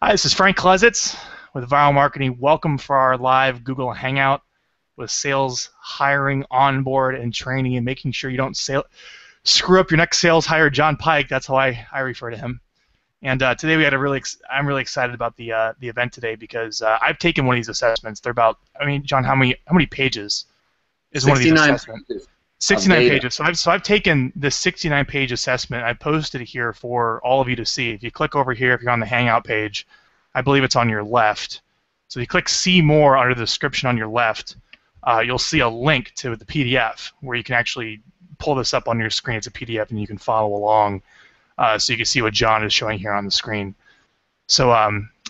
Hi, this is Frank Klesitz with Viral Marketing. Welcome for our live Google Hangout with sales hiring, onboard, and training, and making sure you don't screw up your next sales hire, John Pyke. That's how I refer to him. And today we had I'm really excited about the event today because I've taken one of these assessments. They're about, John, how many pages is one of these 69 assessments? pages of 69 data. pages. So I've taken this 69-page assessment. I posted it here for all of you to see. If you click over here, if you're on the Hangout page, I believe it's on your left. So you click See More under the description on your left. You'll see a link to the PDF where you can actually pull this up on your screen. It's a PDF, and you can follow along, so you can see what John is showing here on the screen. So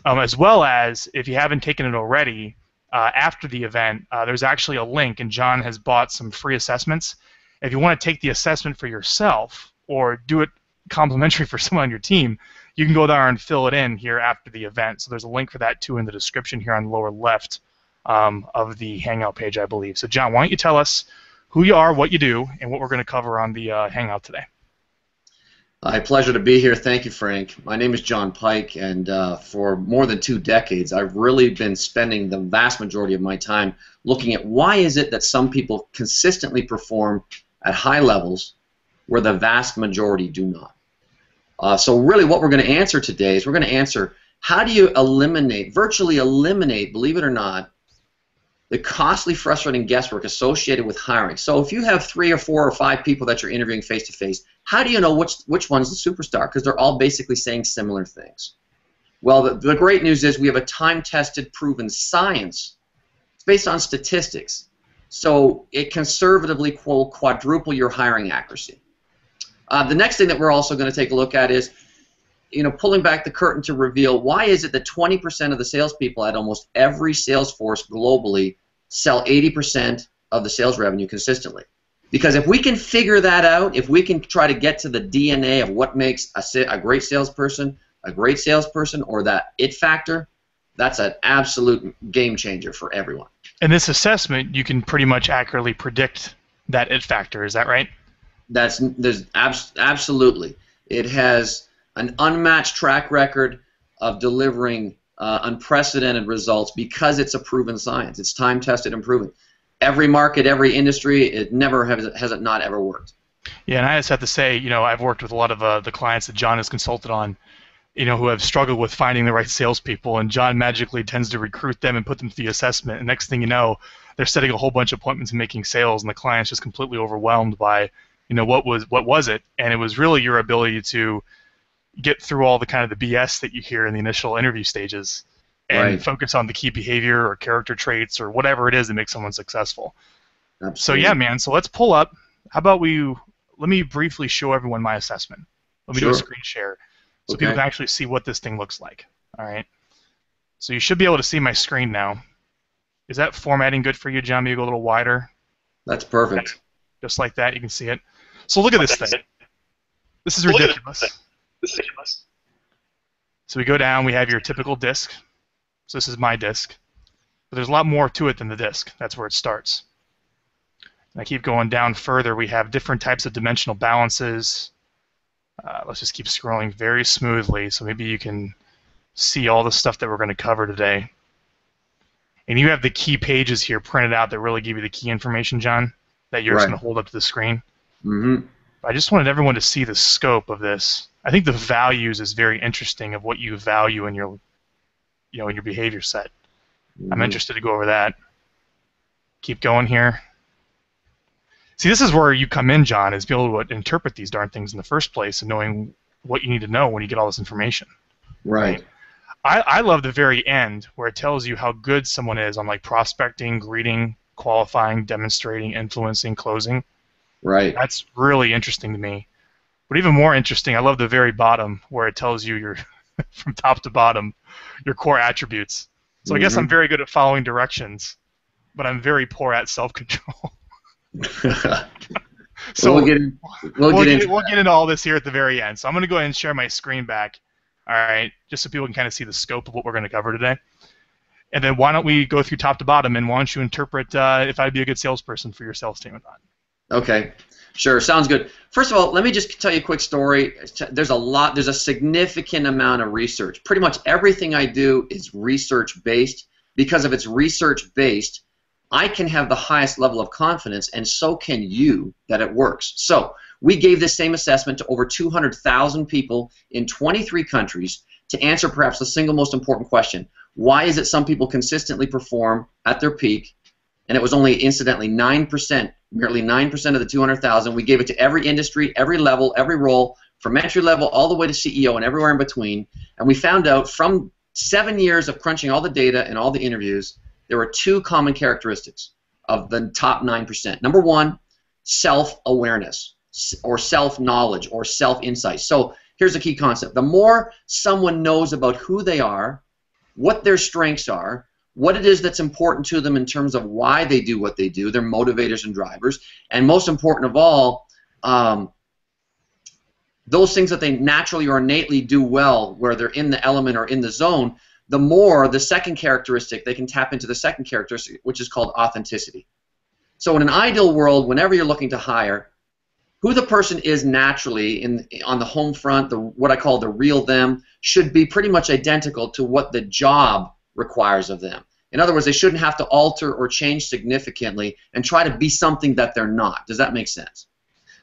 as well as, if you haven't taken it already, after the event, there's actually a link, and John has bought some free assessments. If you want to take the assessment for yourself or do it complimentary for someone on your team, you can go there and fill it in here after the event. So there's a link for that too in the description here on the lower left of the Hangout page, I believe. So John, why don't you tell us who you are, what you do, and what we're going to cover on the Hangout today. A pleasure to be here. Thank you, Frank. My name is John Pyke, and for more than 2 decades, I've really been spending the vast majority of my time looking at why is it that some people consistently perform at high levels where the vast majority do not. So really what we're going to answer today is we're going to answer how do you virtually eliminate, believe it or not, the costly, frustrating guesswork associated with hiring. So if you have 3 or 4 or 5 people that you're interviewing face-to-face, how do you know which one's the superstar? Because they're all basically saying similar things. Well, the great news is we have a time-tested, proven science. It's based on statistics. So it conservatively will quadruple your hiring accuracy. The next thing that we're also going to take a look at is, pulling back the curtain to reveal why is it that 20% of the salespeople at almost every sales force globally sell 80% of the sales revenue consistently. Because if we can figure that out, if we can try to get to the DNA of what makes a great salesperson, or that it factor, that's an absolute game changer for everyone. In this assessment, you can pretty much accurately predict that it factor. Is that right? Absolutely. It has an unmatched track record of delivering unprecedented results because it's a proven science. It's time-tested and proven. Every market, every industry, it never has it not ever worked. Yeah, and I just have to say, I've worked with a lot of the clients that John has consulted on, who have struggled with finding the right salespeople, and John magically tends to recruit them and put them through the assessment, and next thing you know, they're setting a whole bunch of appointments and making sales, and the client's just completely overwhelmed by, what was it, and it was really your ability to get through all the kind of the BS that you hear in the initial interview stages and Right. focus on the key behavior or character traits or whatever it is that makes someone successful. Absolutely. So yeah, man, so let's pull up. How about let me briefly show everyone my assessment. Let me do a Sure. screen share so Okay. people can actually see what this thing looks like. All right. So you should be able to see my screen now. Is that formatting good for you, John? Maybe go a little wider. That's perfect. Just like that, you can see it. So look at this thing. This is ridiculous. So we go down, we have your typical disk. So this is my disk. But there's a lot more to it than the disk. That's where it starts. And I keep going down further. We have different types of dimensional balances. Let's just keep scrolling very smoothly so maybe you can see all the stuff that we're going to cover today. And you have the key pages here printed out that really give you the key information, John, that you're just Right. going to hold up to the screen. Mm-hmm. I just wanted everyone to see the scope of this. I think the values is very interesting of what you value in your, in your behavior set. Mm-hmm. I'm interested to go over that. Keep going here. See, this is where you come in, John, is be able to interpret these darn things in the first place and knowing what you need to know when you get all this information. Right. I love the very end where it tells you how good someone is on like prospecting, greeting, qualifying, demonstrating, influencing, closing. Right. That's really interesting to me. But even more interesting, I love the very bottom where it tells you your from top to bottom your core attributes. So I guess I'm very good at following directions, but I'm very poor at self-control. So we'll get into all this here at the very end. So I'm going to go ahead and share my screen back, all right, just so people can kind of see the scope of what we're going to cover today. And then why don't we go through top to bottom, and why don't you interpret if I'd be a good salesperson for your sales team or not? Okay. Sure, sounds good. First of all, let me just tell you a quick story. There's a significant amount of research. Pretty much everything I do is research-based. Because if it's research-based, I can have the highest level of confidence, and so can you, that it works. So we gave this same assessment to over 200,000 people in 23 countries to answer perhaps the single most important question. Why is it some people consistently perform at their peak? And it was only, incidentally, 9%, merely 9% of the 200,000. We gave it to every industry, every level, every role, from entry level all the way to CEO and everywhere in between. And we found out from 7 years of crunching all the data and all the interviews, there were two common characteristics of the top 9%. Number one, self-awareness or self-knowledge or self-insight. So here's a key concept. The more someone knows about who they are, what their strengths are, what it is that's important to them in terms of why they do what they do, their motivators and drivers, and most important of all, those things that they naturally or innately do well, where they're in the element or in the zone, the more the second characteristic, they can tap into the second characteristic, which is called authenticity. So in an ideal world, whenever you're looking to hire, who the person is naturally on the home front, what I call the real them, should be pretty much identical to what the job requires of them. In other words, they shouldn't have to alter or change significantly and try to be something that they're not. Does that make sense?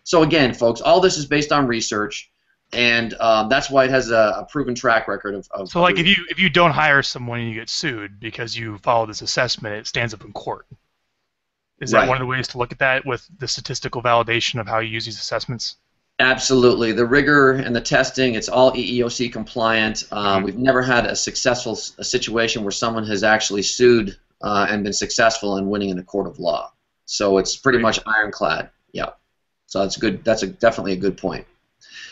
So again, folks, all this is based on research, and that's why it has a proven track record of So, like, if you don't hire someone and you get sued because you follow this assessment, it stands up in court. Is that one of the ways to look at that with the statistical validation of how you use these assessments? Absolutely. The rigor and the testing, it's all EEOC compliant. We've never had a successful situation where someone has actually sued and been successful in winning in a court of law. So it's pretty much ironclad. Yeah. So that's good. That's definitely a good point.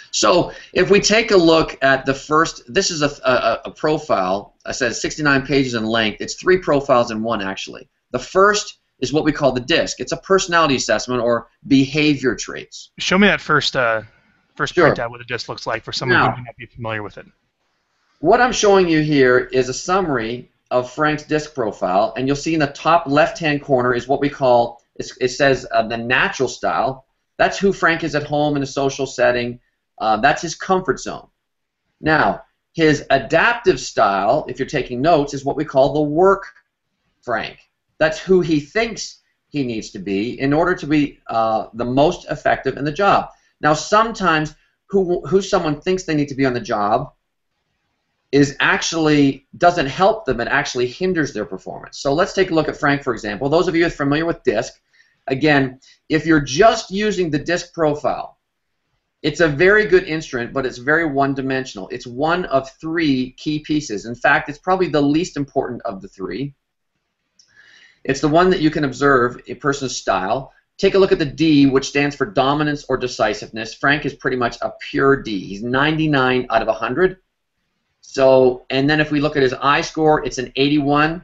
So if we take a look at the first, this is a profile. I said 69 pages in length. It's 3 profiles in one, actually. The first is what we call the DISC. It's a personality assessment or behavior traits. Show me that first printout, what the DISC looks like for someone who may not be familiar with it. What I'm showing you here is a summary of Frank's DISC profile, and you'll see in the top left-hand corner is what we call, it says the natural style. That's who Frank is at home in a social setting. That's his comfort zone. Now, his adaptive style, if you're taking notes, is what we call the work Frank. That's who he thinks he needs to be in order to be the most effective in the job. Now, sometimes who someone thinks they need to be on the job is actually doesn't help them. It actually hinders their performance. So let's take a look at Frank, for example. Those of you who are familiar with DISC, again, if you're just using the DISC profile, it's a very good instrument, but it's very one-dimensional. It's one of 3 key pieces. In fact, it's probably the least important of the 3. It's the one that you can observe a person's style. Take a look at the D, which stands for dominance or decisiveness. Frank is pretty much a pure D. He's 99 out of 100. So, and then if we look at his I score, it's an 81.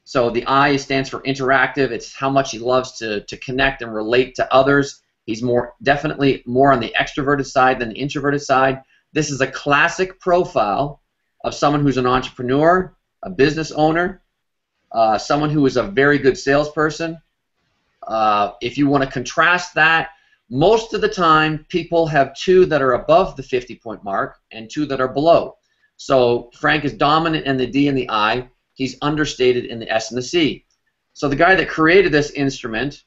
So the I stands for interactive. It's how much he loves to connect and relate to others. He's definitely more on the extroverted side than the introverted side. This is a classic profile of someone who's an entrepreneur, a business owner, someone who is a very good salesperson. If you want to contrast that, most of the time people have 2 that are above the 50-point mark and 2 that are below. So Frank is dominant in the D and the I. He's understated in the S and the C. So the guy that created this instrument,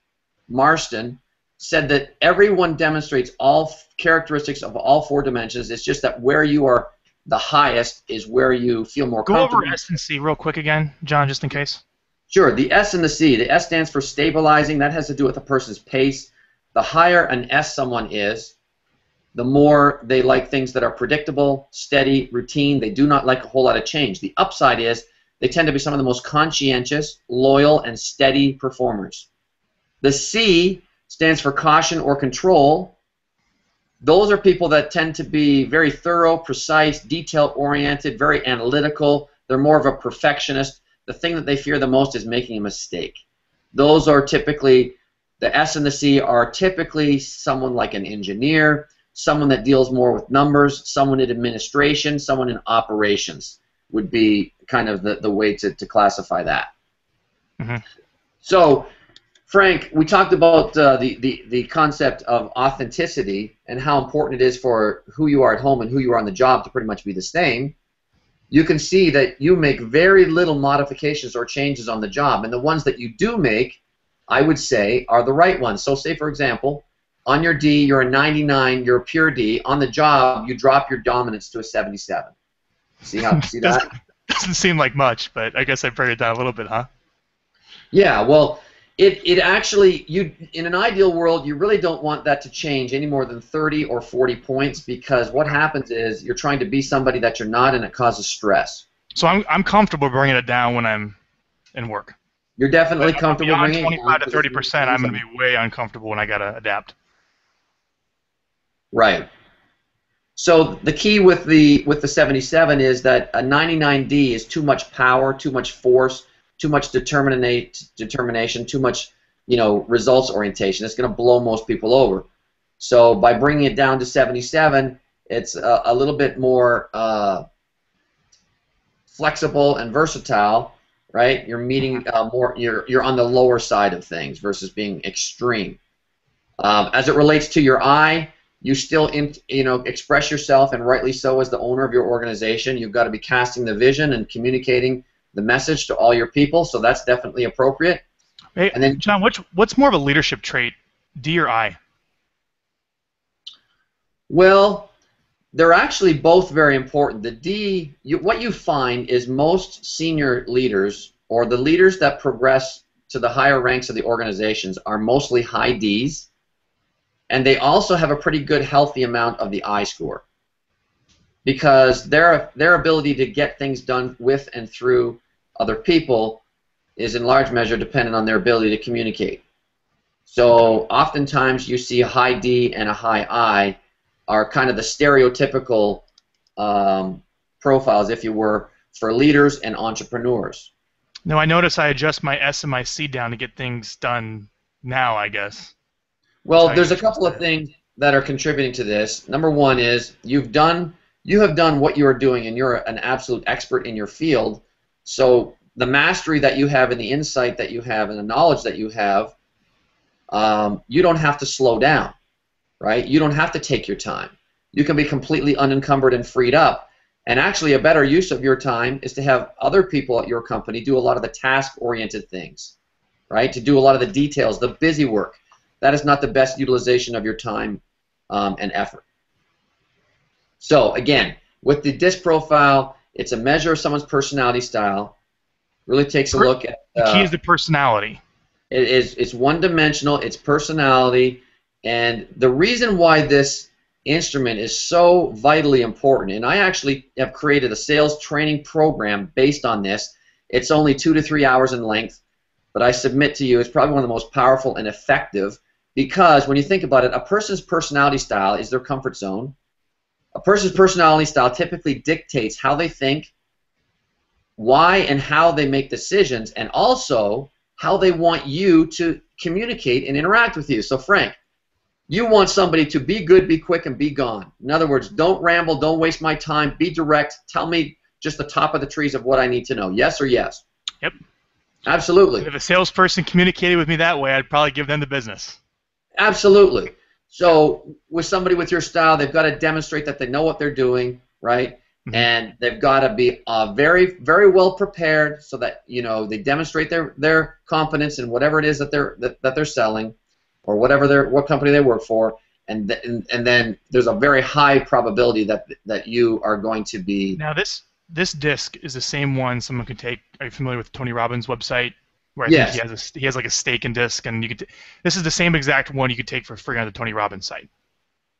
Marston, said that everyone demonstrates all characteristics of all 4 dimensions. It's just that where you are the highest is where you feel more comfortable. Go over S and C real quick again, John, just in case. Sure. The S and the C. The S stands for stabilizing. That has to do with a person's pace. The higher an S someone is, the more they like things that are predictable, steady, routine. They do not like a whole lot of change. The upside is they tend to be some of the most conscientious, loyal, and steady performers. The C stands for caution or control. Those are people that tend to be very thorough, precise, detail-oriented, very analytical. They're more of a perfectionist. The thing that they fear the most is making a mistake. Those are typically, the S and the C are typically someone like an engineer, someone that deals more with numbers, someone in administration, someone in operations would be kind of the way to classify that. Mm-hmm. So Frank, we talked about the concept of authenticity and how important it is for who you are at home and who you are on the job to pretty much be the same. You can see that you make very little modifications or changes on the job, and the ones that you do make, I would say, are the right ones. So say, for example, on your D, you're a 99, you're a pure D. On the job, you drop your dominance to a 77. See that? Doesn't seem like much, but I guess I buried it down a little bit, huh? Yeah, well, it actually, in an ideal world, you really don't want that to change any more than 30 or 40 points, because what happens is you're trying to be somebody that you're not, and it causes stress. So I'm comfortable bringing it down when I'm in work. You're definitely comfortable bringing it down. 25 to 30%, I'm going to be way uncomfortable when I got to adapt. Right. So the key with the 77 is that a 99D is too much power, too much force, too much determination, too much, results orientation. It's going to blow most people over. So by bringing it down to 77, it's a little bit more flexible and versatile, right? You're meeting more. You're on the lower side of things versus being extreme. As it relates to your I, you still express yourself, and rightly so, as the owner of your organization. You've got to be casting the vision and communicating the message to all your people, so that's definitely appropriate. Hey, and then, John, what's more of a leadership trait, D or I? Well, they're actually both very important. The D, what you find is most senior leaders, or the leaders that progress to the higher ranks of the organizations, are mostly high Ds, and they also have a pretty good, healthy amount of the I score, because their ability to get things done with and through other people is in large measure dependent on their ability to communicate. So oftentimes you see a high D and a high I are kind of the stereotypical profiles, if you were, for leaders and entrepreneurs. No, I notice I adjust my S and my C down to get things done now, I guess. Well, there's a couple of things that are contributing to this. Number one is you have done what you are doing, and you're an absolute expert in your field. So the mastery that you have, and the insight that you have, and the knowledge that you have, you don't have to slow down, right? You don't have to take your time. You can be completely unencumbered and freed up. And actually, a better use of your time is to have other people at your company do a lot of the task-oriented things, right? To do a lot of the details, the busy work. That is not the best utilization of your time and effort. So again, with the DISC profile, it's a measure of someone's personality style. Really takes a look at. The key is the personality. It's one-dimensional. It's personality, and the reason why this instrument is so vitally important, and I actually have created a sales training program based on this. It's only 2 to 3 hours in length, but I submit to you it's probably one of the most powerful and effective. Because when you think about it, a person's personality style is their comfort zone. A person's personality style typically dictates how they think, why and how they make decisions, and also how they want you to communicate and interact with you. So Frank, you want somebody to be good, be quick, and be gone. In other words, don't ramble, don't waste my time, be direct, tell me just the top of the trees of what I need to know. Yes or yes? Yep. Absolutely. If a salesperson communicated with me that way, I'd probably give them the business. Absolutely. So with somebody with your style, they've got to demonstrate that they know what they're doing, right? Mm-hmm. And they've got to be very, very well prepared, so that they demonstrate their competence in whatever it is that they're selling, or what company they work for, and then there's a very high probability that you are going to be. Now this disc is the same one someone could take. Are you familiar with Tony Robbins' website? Where I think he has like a stake and disc, and this is the same exact one you could take for free on the Tony Robbins site.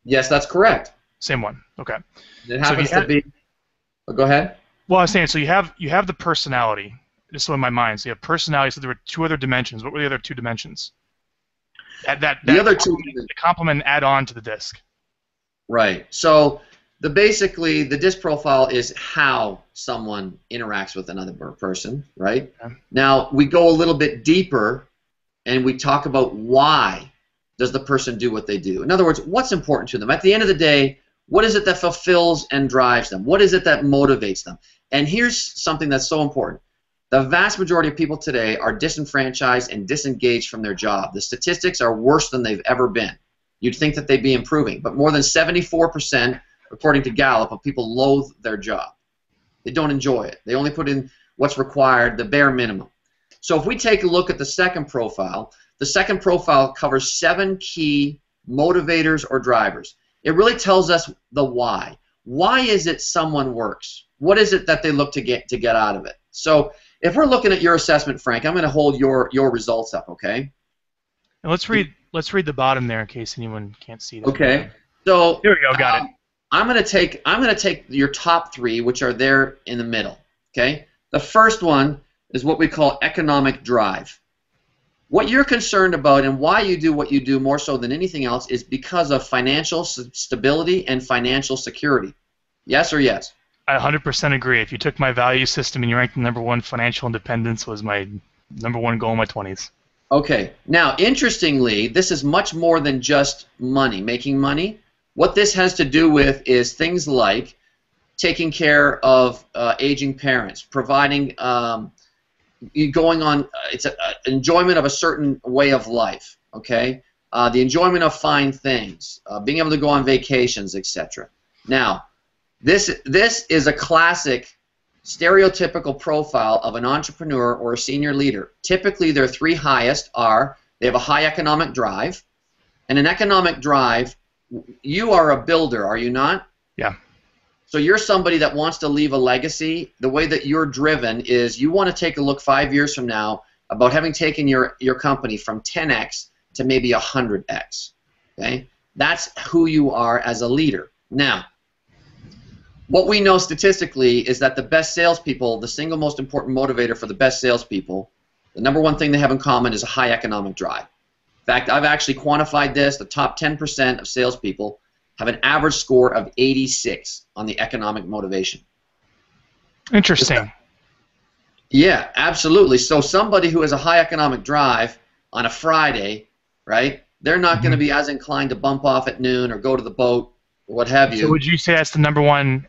Yes, that's correct. Same one. Okay. It happens to be. Oh, go ahead. Well, I was saying, so you have the personality. Just so in my mind, so you have personality. So there were 2 other dimensions. What were the other 2 dimensions? The other 2. The complement add on to the disc. Right. So basically the DISC profile is how someone interacts with another person, right? Okay. Now we go a little bit deeper, and we talk about why does the person do what they do. In other words, what's important to them. At the end of the day, what is it that fulfills and drives them? What is it that motivates them? And here's something that's so important. The vast majority of people today are disenfranchised and disengaged from their job. The statistics are worse than they've ever been. You'd think that they'd be improving, but more than 74%, according to Gallup, of people loathe their job. They don't enjoy it. They only put in what's required, the bare minimum. So if we take a look at the second profile covers 7 key motivators or drivers. It really tells us the why. Why is it someone works? What is it that they look to get out of it? So if we're looking at your assessment, Frank, I'm going to hold your results up, okay? And let's read the bottom there in case anyone can't see that. Okay. So here we go. Got it. I'm going to take your top 3, which are there in the middle. Okay. The first one is what we call economic drive. What you're concerned about and why you do what you do more so than anything else is because of financial stability and financial security. Yes or yes? I 100% agree. If you took my value system and you ranked number 1, financial independence was my number 1 goal in my 20s. Okay. Now, interestingly, this is much more than just money, making money. What this has to do with is things like taking care of aging parents, providing, going on, it's an enjoyment of a certain way of life, okay? The enjoyment of fine things, being able to go on vacations, etc. Now, this is a classic stereotypical profile of an entrepreneur or a senior leader. Typically, their 3 highest are they have a high economic drive, and an economic drive, you are a builder, are you not? Yeah. So you're somebody that wants to leave a legacy. The way that you're driven is you want to take a look 5 years from now about having taken your company from 10x to maybe 100x. Okay? That's who you are as a leader. Now, what we know statistically is that the best salespeople, the single most important motivator for the best salespeople, the number 1 thing they have in common is a high economic drive. In fact, I've actually quantified this. The top 10% of salespeople have an average score of 86 on the economic motivation. Interesting. Yeah, absolutely. So somebody who has a high economic drive on a Friday, right, they're not going to be as inclined to bump off at noon or go to the boat or what have you. So would you say that's the number 1?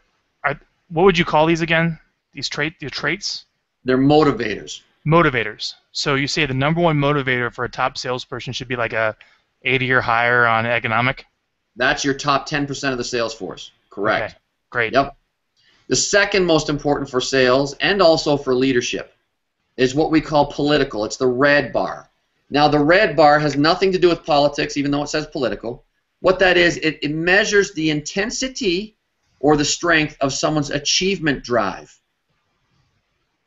What would you call these again? These traits? They're motivators. Motivators. So you say the number 1 motivator for a top salesperson should be like a 80 or higher on economic? That's your top 10% of the sales force. Correct. Okay. Great. Yep. The second most important for sales and also for leadership is what we call political. It's the red bar. Now, the red bar has nothing to do with politics, even though it says political. What that is, it measures the intensity or the strength of someone's achievement drive.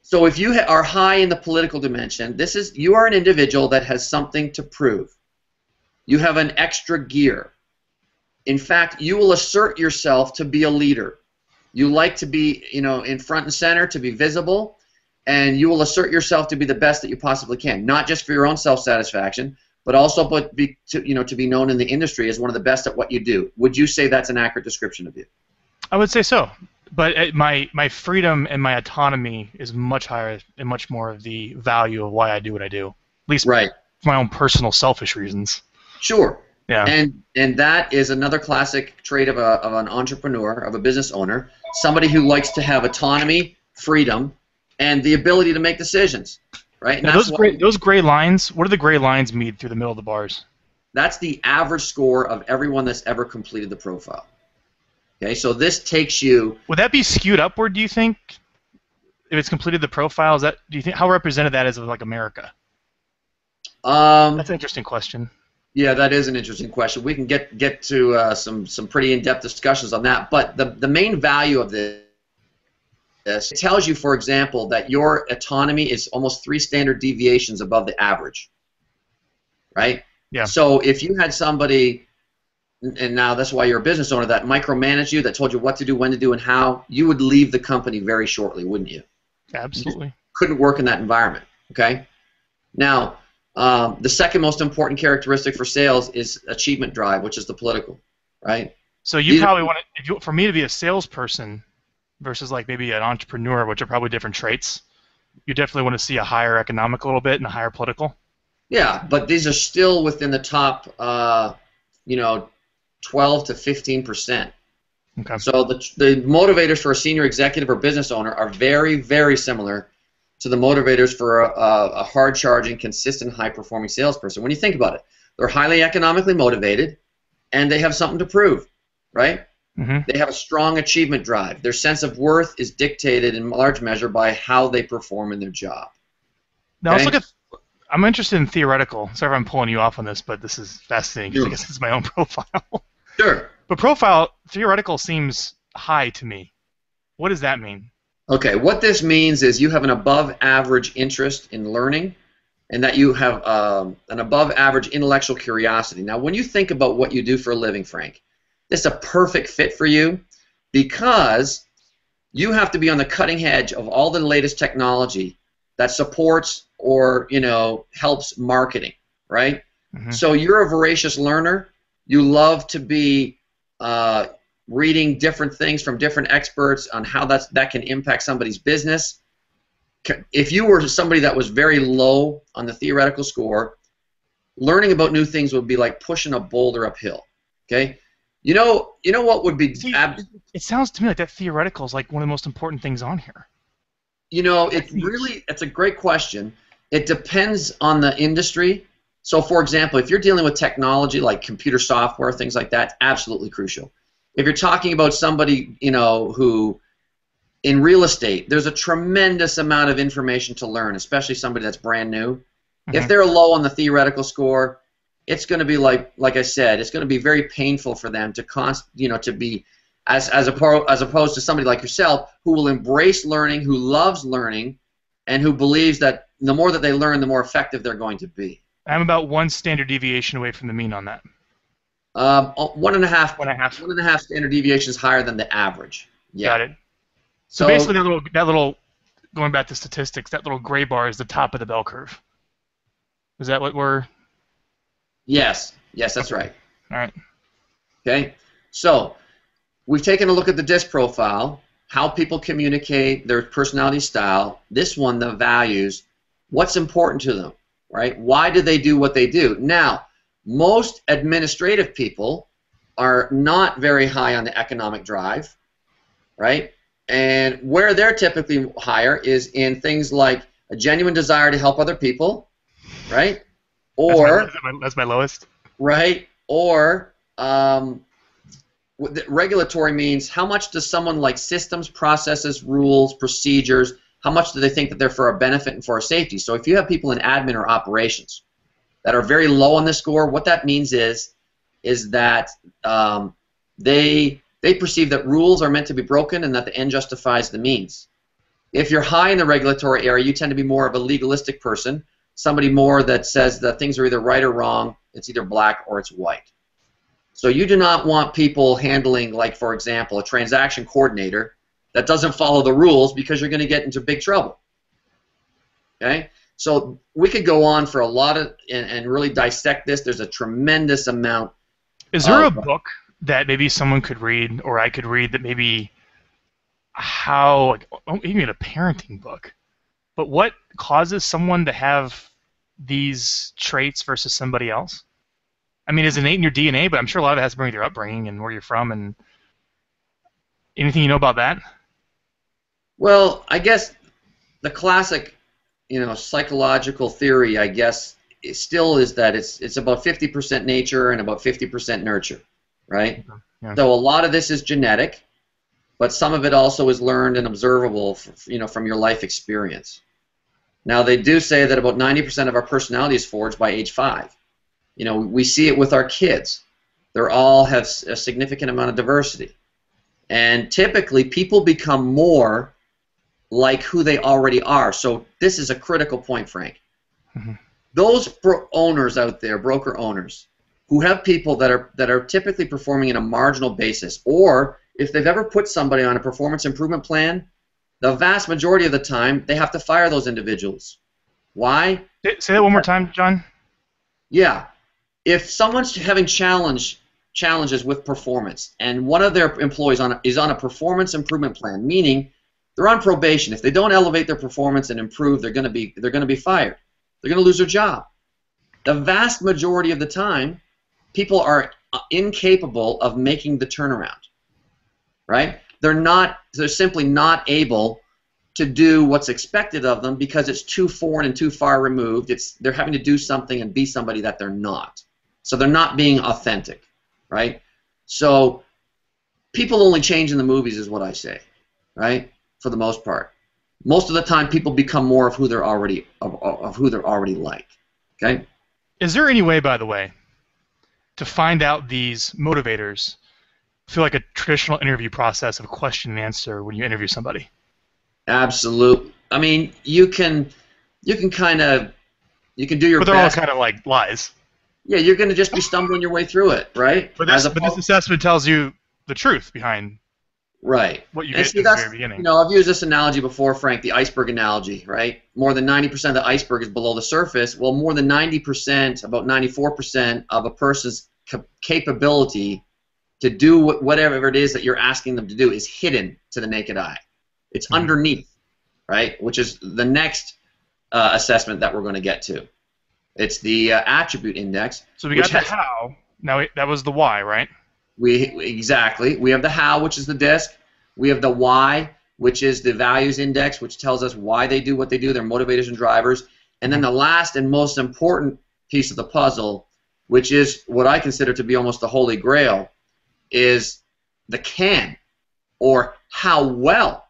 So if you are high in the political dimension, you are an individual that has something to prove. You have an extra gear. In fact, you will assert yourself to be a leader. You like to be, in front and center, to be visible, and you will assert yourself to be the best that you possibly can, not just for your own self-satisfaction, but also to be known in the industry as one of the best at what you do. Would you say that's an accurate description of you? I would say so. But my freedom and my autonomy is much higher and much more of the value of why I do what I do. At least right. For my own personal selfish reasons. Sure. Yeah. And that is another classic trait of an entrepreneur, of a business owner, somebody who likes to have autonomy, freedom, and the ability to make decisions. Right? Now, those gray lines, what do the gray lines mean through the middle of the bars? That's the average score of everyone that's ever completed the profile. Okay, so this takes you. Would that be skewed upward, do you think? If it's completed the profile, do you think how represented that is of like America? That's an interesting question. Yeah, that is an interesting question. We can get to some pretty in-depth discussions on that. But the main value of this, it tells you, for example, that your autonomy is almost 3 standard deviations above the average. Right? Yeah. So if you had somebody, and now that's why you're a business owner, that micromanaged you, that told you what to do, when to do, and how, you would leave the company very shortly, wouldn't you? Absolutely. You couldn't work in that environment. Okay. Now, the second most important characteristic for sales is achievement drive, which is the political, right? So you probably want to, for me to be a salesperson versus like maybe an entrepreneur, which are probably different traits, you definitely want to see a higher economic a little bit and a higher political. Yeah, but these are still within the top, 12 to 15%. Okay. So the motivators for a senior executive or business owner are very, very similar to the motivators for a hard-charging, consistent, high-performing salesperson. When you think about it, they're highly economically motivated, and they have something to prove, right? Mm-hmm. They have a strong achievement drive. Their sense of worth is dictated in large measure by how they perform in their job. Now Okay? let's look at. I'm interested in theoretical. Sorry if I'm pulling you off on this, but this is fascinating because I Sure. guess it's my own profile. Sure. But profile theoretical seems high to me. What does that mean? Okay, what this means is you have an above-average interest in learning, and that you have an above-average intellectual curiosity. Now, when you think about what you do for a living, Frank, this is a perfect fit for you because you have to be on the cutting edge of all the latest technology that supports or helps marketing, right? Mm-hmm. So you're a voracious learner. You love to be reading different things from different experts on how that can impact somebody's business. If you were somebody that was very low on the theoretical score, learning about new things would be like pushing a boulder uphill. Okay, you know what would be? See, it sounds to me like that theoretical is like one of the most important things on here. It's a great question. It depends on the industry. So, for example, if you're dealing with technology like computer software, things like that, absolutely crucial. If you're talking about somebody, who in real estate, there's a tremendous amount of information to learn, especially somebody that's brand new. Mm-hmm. If they're low on the theoretical score, it's going to be like I said, it's going to be very painful for them to to be as opposed to somebody like yourself who will embrace learning, who loves learning, and who believes that the more that they learn, the more effective they're going to be. I'm about one standard deviation away from the mean on that. 1.5. 1.5 standard deviations higher than the average. Yeah. Got it. So basically, that little, going back to statistics, that little gray bar is the top of the bell curve. Is that what we're? Yes, that's right. All right. Okay, so we've taken a look at the DISC profile, how people communicate, their personality style. This one, the values, what's important to them, right? Why do they do what they do? Now, most administrative people are not very high on the economic drive, right? And where they're typically higher is in things like a genuine desire to help other people, right? Or that's my lowest. Right? Or regulatory means how much does someone like systems, processes, rules, procedures, how much do they think that they're for a benefit and for a safety? So if you have people in admin or operations that are very low on the score, what that means is that they perceive that rules are meant to be broken and that the end justifies the means. If you're high in the regulatory area, you tend to be more of a legalistic person, somebody more that says that things are either right or wrong, it's either black or it's white. So you do not want people handling, like, for example, a transaction coordinator that doesn't follow the rules because you're going to get into big trouble. Okay? So we could go on for a lot of and really dissect this. There's a tremendous amount. Is there a book that maybe someone could read or I could read that maybe how, like, even a parenting book, but what causes someone to have these traits versus somebody else? I mean, it's innate in your DNA, but I'm sure a lot of it has to bring with your upbringing and where you're from. And anything you know about that? Well, I guess the classic, psychological theory, I guess, still is that it's about 50% nature and about 50% nurture, right? Yeah. So a lot of this is genetic, but some of it also is learned and observable, from your life experience. Now, they do say that about 90% of our personality is forged by age 5. We see it with our kids. They all have a significant amount of diversity. And typically, people become more like who they already are. So this is a critical point, Frank. Mm-hmm. Those owners out there, broker owners, who have people that are typically performing in a marginal basis, or if they've ever put somebody on a performance improvement plan, the vast majority of the time, they have to fire those individuals. Why? Say that one more time, John. Yeah. If someone's having challenges with performance, and one of their employees is on a performance improvement plan, meaning they're on probation. If they don't elevate their performance and improve, they're going to be fired. They're going to lose their job. The vast majority of the time, people are incapable of making the turnaround. Right? They're simply not able to do what's expected of them because it's too foreign and too far removed. They're having to do something and be somebody that they're not. So they're not being authentic, right? So people only change in the movies is what I say, right? For the most part. Most of the time people become more of who they're already like, okay? Is there any way, by the way, to find out these motivators through like a traditional interview process of question and answer when you interview somebody? Absolutely. I mean, you can do your But they're all best. kind of like lies. Yeah, you're going to just be stumbling your way through it, right? But this assessment tells you the truth behind right. what you And get see, at the very beginning. I've used this analogy before, Frank, the iceberg analogy, right? More than 90% of the iceberg is below the surface. Well, more than 90%, about 94% of a person's capability to do whatever it is that you're asking them to do is hidden to the naked eye. It's underneath, right? Which is the next assessment that we're going to get to. It's the attribute index. So we got the how. Now that was the why, right? Exactly. We have the how, which is the disc. We have the why, which is the values index, which tells us why they do what they do, their motivators and drivers. And then the last and most important piece of the puzzle, which is what I consider to be almost the holy grail, is the can, or how well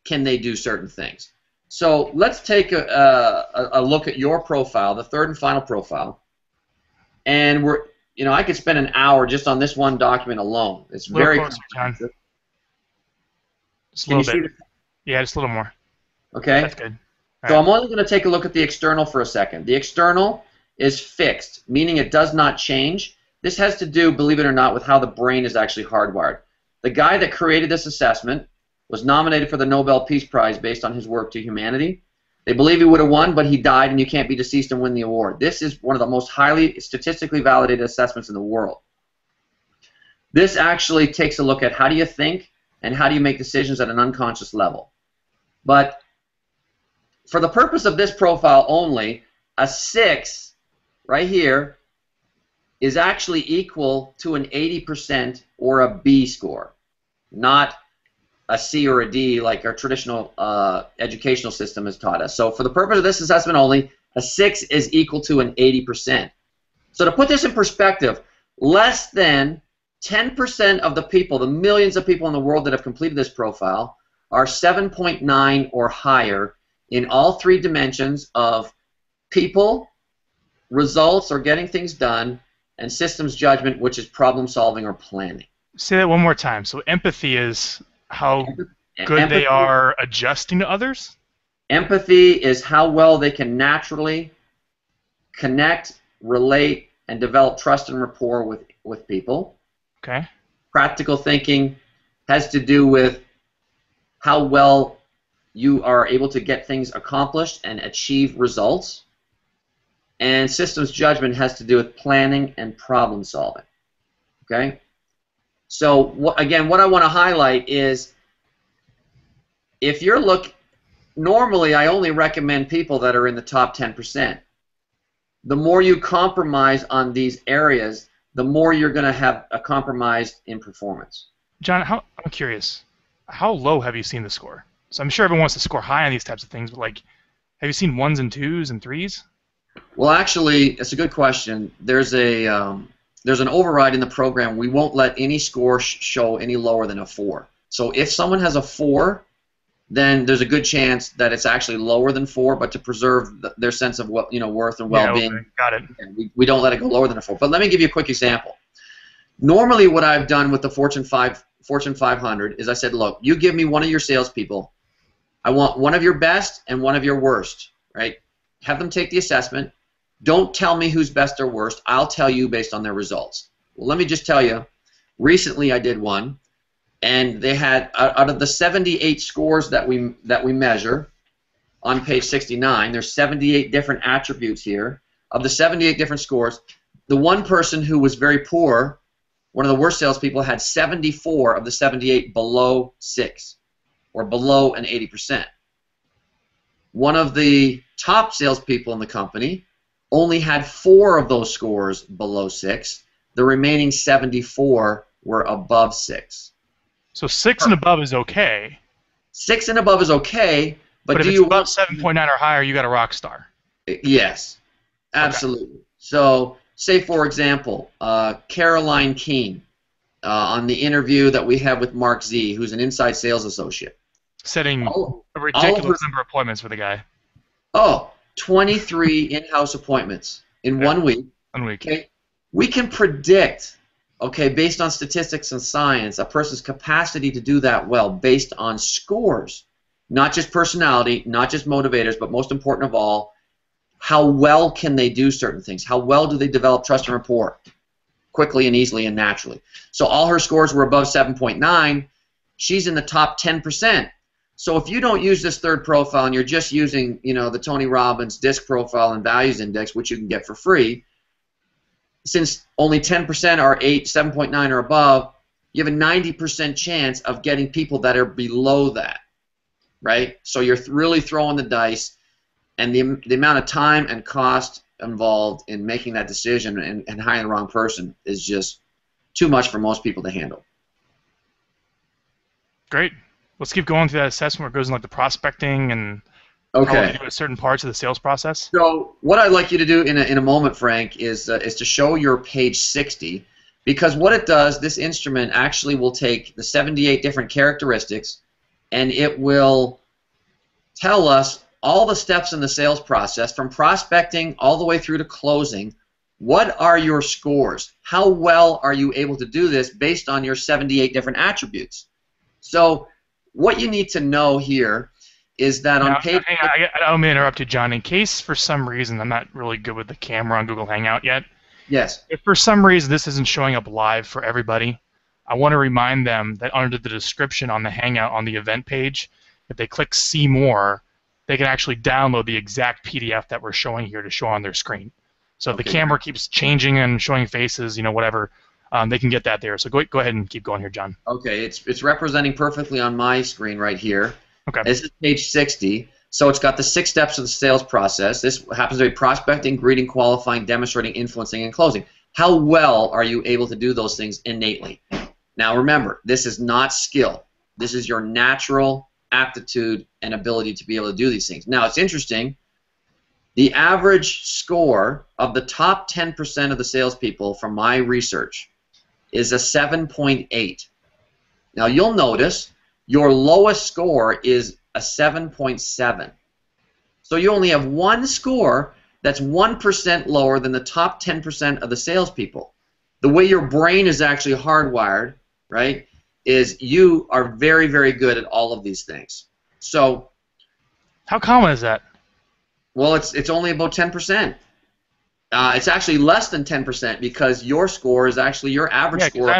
can they do certain things. So let's take a look at your profile, the third and final profile, and I could spend an hour just on this one document alone. It's very comprehensive. Just a little bit. Yeah, just a little more. Okay. That's good. So I'm only going to take a look at the external for a second. The external is fixed, meaning it does not change. This has to do, believe it or not, with how the brain is actually hardwired. The guy that created this assessment was nominated for the Nobel Peace Prize based on his work to humanity. They believe he would have won, but he died, and you can't be deceased and win the award. This is one of the most highly statistically validated assessments in the world. This actually takes a look at how do you think and how do you make decisions at an unconscious level. But for the purpose of this profile only, a 6 right here is actually equal to an 80% or a B score, not a C or a D like our traditional educational system has taught us. So for the purpose of this assessment only, a 6 is equal to an 80%. So to put this in perspective, less than 10% of the people, the millions of people in the world that have completed this profile, are 7.9 or higher in all three dimensions of people, results or getting things done, and systems judgment, which is problem solving or planning. Say that one more time. So empathy is how good they are adjusting to others? Empathy is how well they can naturally connect, relate, and develop trust and rapport with people. Okay. Practical thinking has to do with how well you are able to get things accomplished and achieve results. And systems judgment has to do with planning and problem solving. Okay? So again, what I want to highlight is if you're normally I only recommend people that are in the top 10%. The more you compromise on these areas, the more you're going to have a compromise in performance. John, I'm curious. How low have you seen the score? So I'm sure everyone wants to score high on these types of things, but like, have you seen 1s and 2s and 3s? Well, actually, it's a good question. There's an override in the program. We won't let any score show any lower than a 4. So if someone has a 4, then there's a good chance that it's actually lower than 4, but to preserve their sense of worth and well-being, okay. Got it. We don't let it go lower than a 4. But let me give you a quick example. Normally, what I've done with the Fortune 500 is I said, look, you give me one of your salespeople. I want one of your best and one of your worst, right? Have them take the assessment. Don't tell me who's best or worst. I'll tell you based on their results. Well, let me just tell you, recently I did one, and they had, out of the 78 scores that we measure on page 69, there's 78 different attributes here. Of the 78 different scores, the one person who was very poor, one of the worst salespeople, had 74 of the 78 below 6, or below an 80%. One of the top salespeople in the company only had 4 of those scores below 6. The remaining 74 were above 6. So 6 and above is okay. 6 and above is okay, But But if do it's you above want? 7.9 or higher, you got a rock star. Yes, Okay. absolutely. So, say for example, Caroline Keene on the interview that we have with Mark Z, who's an inside sales associate. Setting a All of her, ridiculous number of appointments for the guy. 23 in-house appointments in Yeah, 1 week. 1 week. Okay, we can predict, okay, based on statistics and science, a person's capacity to do that well based on scores, not just personality, not just motivators, but most important of all, how well can they do certain things? How well do they develop trust and rapport quickly and easily and naturally? So all her scores were above 7.9. She's in the top 10%. So if you don't use this third profile and you're just using, the Tony Robbins DISC profile and values index, which you can get for free, since only 10% are 7.9 or above, you have a 90% chance of getting people that are below that, right? So you're really throwing the dice, and the amount of time and cost involved in making that decision and hiring the wrong person is just too much for most people to handle. Great. Let's keep going through that assessment where it goes in like the prospecting and how Okay. we do certain parts of the sales process. So what I'd like you to do in a moment, Frank, is to show your page 60, because what it does, this instrument actually will take the 78 different characteristics, and it will tell us all the steps in the sales process from prospecting all the way through to closing. What are your scores? How well are you able to do this based on your 78 different attributes? So what you need to know here is that on page... I don't mean to interrupt you, John. In case for some reason I'm not really good with the camera on Google Hangout yet, Yes. if for some reason this isn't showing up live for everybody, I want to remind them that under the description on the Hangout on the event page, if they click See More, they can actually download the exact PDF that we're showing here to show on their screen. So if the camera keeps changing and showing faces, whatever, they can get that there. So go ahead and keep going here, John. Okay, it's representing perfectly on my screen right here. Okay. This is page 60. So it's got the 6 steps of the sales process. This happens to be prospecting, greeting, qualifying, demonstrating, influencing, and closing. How well are you able to do those things innately? Now remember, this is not skill. This is your natural aptitude and ability to be able to do these things. Now it's interesting. The average score of the top 10% of the salespeople from my research is a 7.8. Now you'll notice your lowest score is a 7.7. So you only have one score that's 1% lower than the top 10% of the salespeople. The way your brain is actually hardwired, right, is you are very, very good at all of these things. So, how common is that? Well, it's only about 10%. It's actually less than 10% because your score is actually your average score.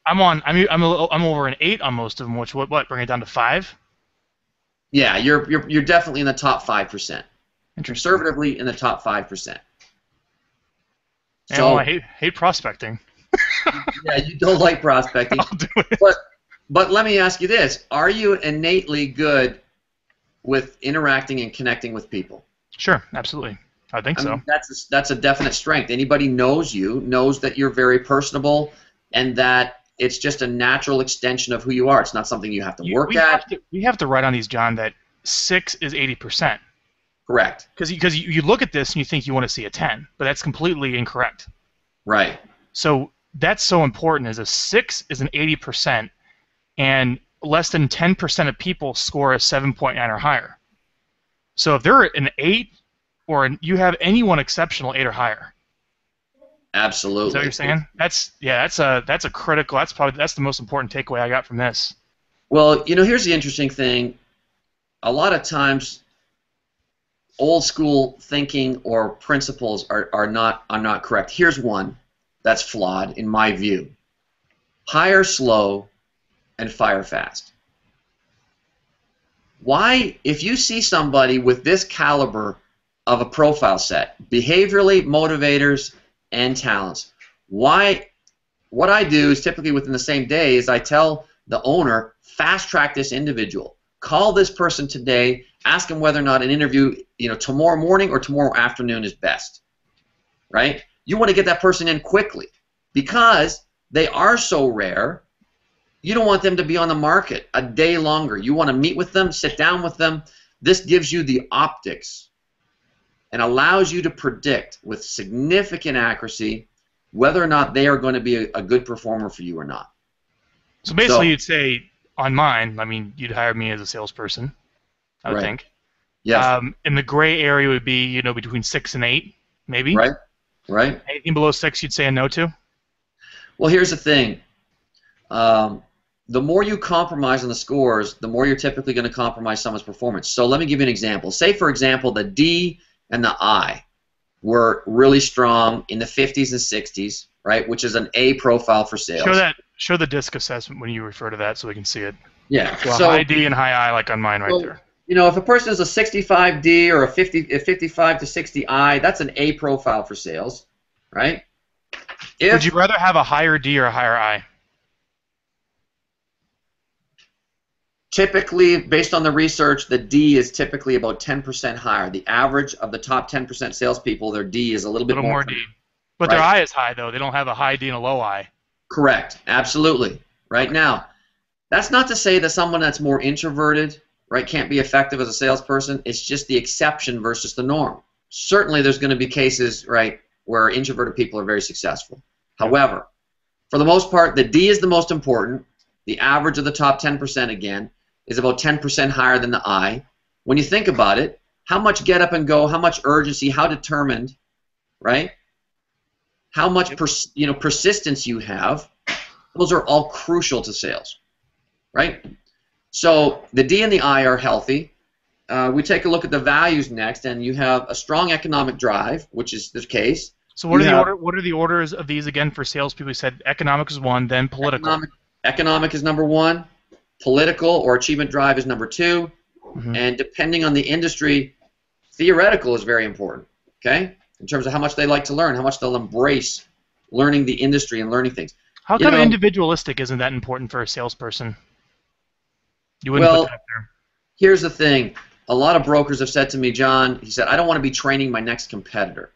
I'm over an 8 on most of them, which what bring it down to 5? Yeah, you're definitely in the top 5%. Conservatively in the top 5%. So I hate prospecting. Yeah, you don't like prospecting. I'll do it. But let me ask you this: are you innately good with interacting and connecting with people? Sure, absolutely. I think so. That's a definite strength. Anybody knows that you're very personable, and that it's just a natural extension of who you are. It's not something you have to work at. We have to write on these, John, that 6 is 80%. Correct. Because you look at this and you think you want to see a 10, but that's completely incorrect. Right. So that's so important. Is a 6 is an 80%, and less than 10% of people score a 7.9 or higher. So if they're an 8, or you have anyone exceptional 8 or higher. Absolutely. Is that what you're saying? That's a critical. That's the most important takeaway I got from this. Well, here's the interesting thing. A lot of times, old school thinking or principles are not correct. Here's one that's flawed in my view: hire slow and fire fast. Why, if you see somebody with this caliber of a profile set, behaviorally, motivators, and talents, what I do is typically within the same day is I tell the owner, fast track this individual. Call this person today, ask them whether or not an interview, tomorrow morning or tomorrow afternoon is best. Right? You want to get that person in quickly because they are so rare. You don't want them to be on the market a day longer. You want to meet with them, sit down with them. This gives you the optics and allows you to predict with significant accuracy whether or not they are going to be a good performer for you or not. So basically, you'd say on mine, I mean, you'd hire me as a salesperson, I would think. Yes. And the gray area would be, you know, between 6 and 8, maybe. Right. Right. Anything below 6, you'd say a no to. Well, here's the thing. The more you compromise on the scores, the more you're typically going to compromise someone's performance. So let me give you an example. Say, for example, the D and the I were really strong in the 50s and 60s, right, which is an A profile for sales. Show the disc assessment when you refer to that so we can see it. Yeah. So high D and high I, like on mine right there. You know, if a person is a 65 D or a 55 to 60 I, that's an A profile for sales, right? Would you rather have a higher D or a higher I? Typically, based on the research, the D is typically about 10% higher. The average of the top 10% salespeople, their D is a little bit more D. But their I is high, though. They don't have a high D and a low I. Correct. Absolutely. Right now, that's not to say that someone that's more introverted, right, can't be effective as a salesperson. It's just the exception versus the norm. Certainly, there's going to be cases, right, where introverted people are very successful. However, for the most part, the D is the most important. The average of the top 10%, again, is about 10% higher than the I. When you think about it, how much get up and go, how much urgency, how determined, right? How much persistence you have, those are all crucial to sales, right? So the D and the I are healthy. We take a look at the values next, and you have a strong economic drive, which is the case. So what are the orders of these again for salespeople? You said economic is 1, then political. Economic is number 1. Political or achievement drive is number 2. And depending on the industry, theoretical is very important, okay? In terms of how much they like to learn, how much they'll embrace learning the industry and learning things. How come individualistic isn't that important for a salesperson? You wouldn't put that there. Here's the thing. A lot of brokers have said to me, John, he said, I don't want to be training my next competitor.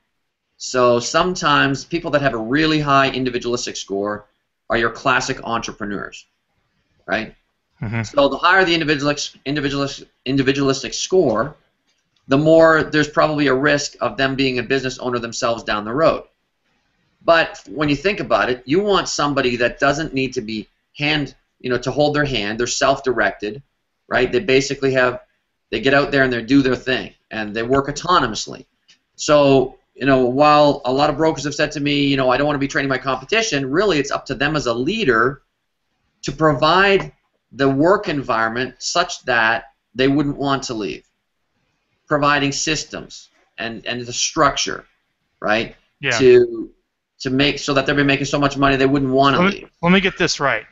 So sometimes people that have a really high individualistic score are your classic entrepreneurs, right? So the higher the individualistic score, the more there's probably a risk of them being a business owner themselves down the road. But when you think about it, you want somebody that doesn't need to be to hold their hand. They're self-directed, right? They basically they get out there and they do their thing, and they work autonomously. So, while a lot of brokers have said to me, I don't want to be training my competition, really it's up to them as a leader to provide the work environment such that they wouldn't want to leave. Providing systems and the structure, right? Yeah. To make so that they'll be making so much money they wouldn't want to leave. Let me get this right.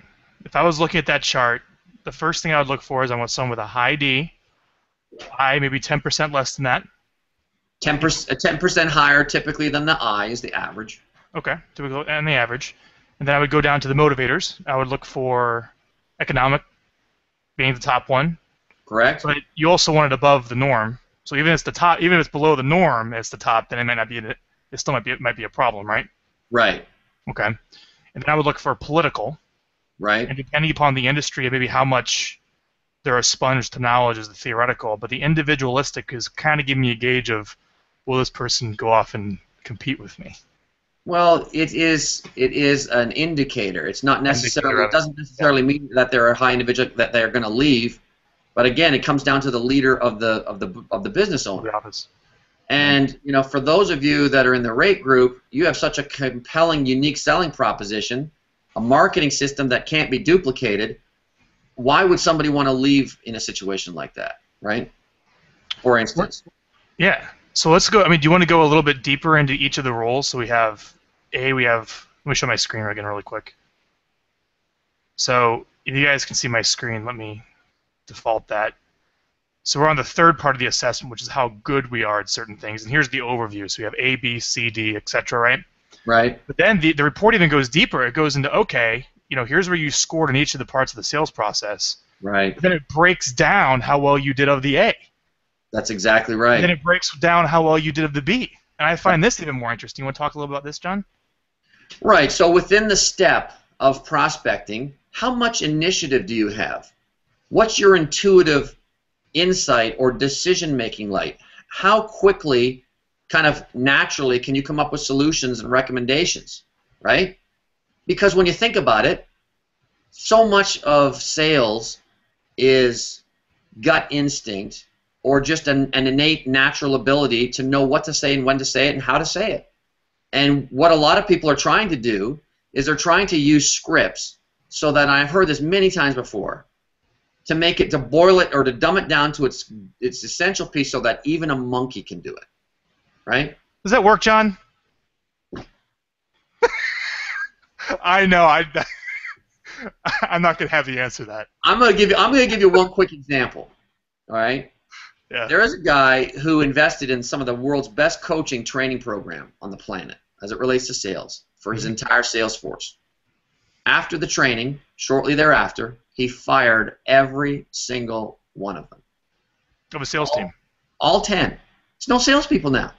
If I was looking at that chart, the first thing I would look for is I want someone with a high D, I maybe 10% less than that. 10% higher typically than the I is the average. Okay, and the average. And then I would go down to the motivators. I would look for economic being the top one. Correct. But you also want it above the norm. So even if it's the top, even if it's below the norm, it's the top. Then it might not be. It still might be a problem, right? Right. Okay. And then I would look for political. Right. And depending upon the industry, maybe how much they're a sponge to knowledge is the theoretical. But the individualistic is kind of giving me a gauge of, will this person go off and compete with me? Well, it is an indicator. It's not necessarily. It doesn't necessarily mean that they're a high individual that they're going to leave. But again, it comes down to the leader of the business owner. The office. And for those of you that are in the rate group, you have such a compelling, unique selling proposition, a marketing system that can't be duplicated. Why would somebody want to leave in a situation like that, right? For instance. Yeah. So let's go. I mean, do you want to go a little bit deeper into each of the roles? So we have let me show my screen again really quick. So if you guys can see my screen, let me default that. So we're on the third part of the assessment, which is how good we are at certain things. And here's the overview. So we have A, B, C, D, etc., right? Right. But then the report even goes deeper. It goes into, okay, here's where you scored in each of the parts of the sales process. Right. But then it breaks down how well you did of the A. That's exactly right. And then it breaks down how well you did of the B. And I find this even more interesting. You want to talk a little about this, John? Right. So within the step of prospecting, how much initiative do you have? What's your intuitive insight or decision-making like? How quickly, kind of naturally, can you come up with solutions and recommendations, right? Because when you think about it, so much of sales is gut instinct or just an innate natural ability to know what to say and when to say it and how to say it. And what a lot of people are trying to do is they're trying to use scripts so that, I've heard this many times before, to make it, to boil it or to dumb it down to its essential piece so that even a monkey can do it, right? Does that work, John? I know. I'm not gonna have the answer to that. I'm gonna give you one quick example. All right. Yeah. There is a guy who invested in some of the world's best coaching training program on the planet as it relates to sales for his entire sales force. After the training, shortly thereafter, he fired every single one of them. Of a sales team. All 10. It's no salespeople now.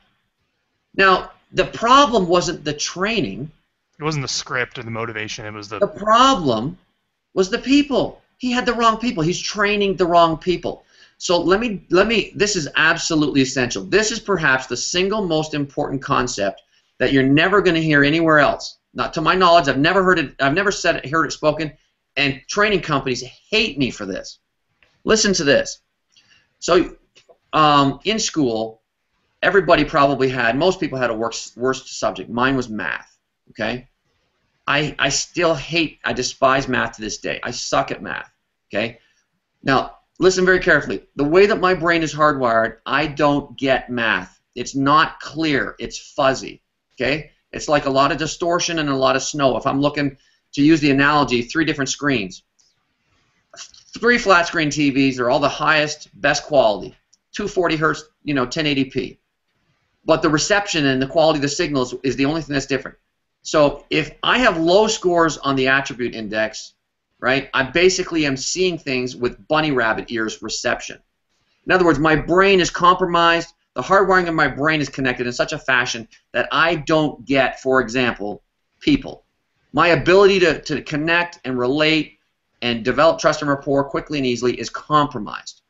Now, the problem wasn't the training. It wasn't the script or the motivation. It was the problem was the people. He had the wrong people. He's training the wrong people. So let me. This is absolutely essential. This is perhaps the single most important concept that you're never going to hear anywhere else. Not to my knowledge. I've never heard it. I've never heard it spoken. And training companies hate me for this. Listen to this. So, in school, everybody probably had. Most people had a worst subject. Mine was math. Okay, I still hate. I despise math to this day. I suck at math. Okay, now listen very carefully. The way that my brain is hardwired, I don't get math. It's not clear. It's fuzzy. Okay, it's like a lot of distortion and a lot of snow. If I'm looking, to use the analogy, 3 different screens, 3 flat screen TVs are all the highest, best quality, 240 hertz, 1080p. But the reception and the quality of the signals is the only thing that's different. So if I have low scores on the attribute index, right, I basically am seeing things with bunny rabbit ears reception. In other words, my brain is compromised. The hardwiring of my brain is connected in such a fashion that I don't get, for example, people. My ability to connect and relate and develop trust and rapport quickly and easily is compromised.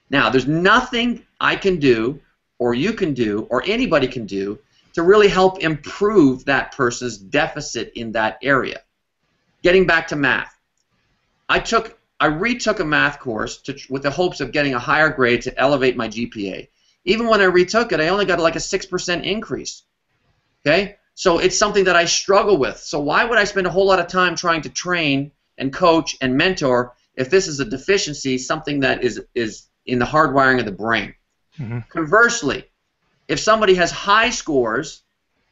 Now, there's nothing I can do or you can do or anybody can do to really help improve that person's deficit in that area. Getting back to math, I retook a math course with the hopes of getting a higher grade to elevate my GPA. Even when I retook it, I only got like a 6% increase. Okay, so it's something that I struggle with. So why would I spend a whole lot of time trying to train and coach and mentor if this is a deficiency, something that is in the hardwiring of the brain? Mm-hmm. Conversely, if somebody has high scores,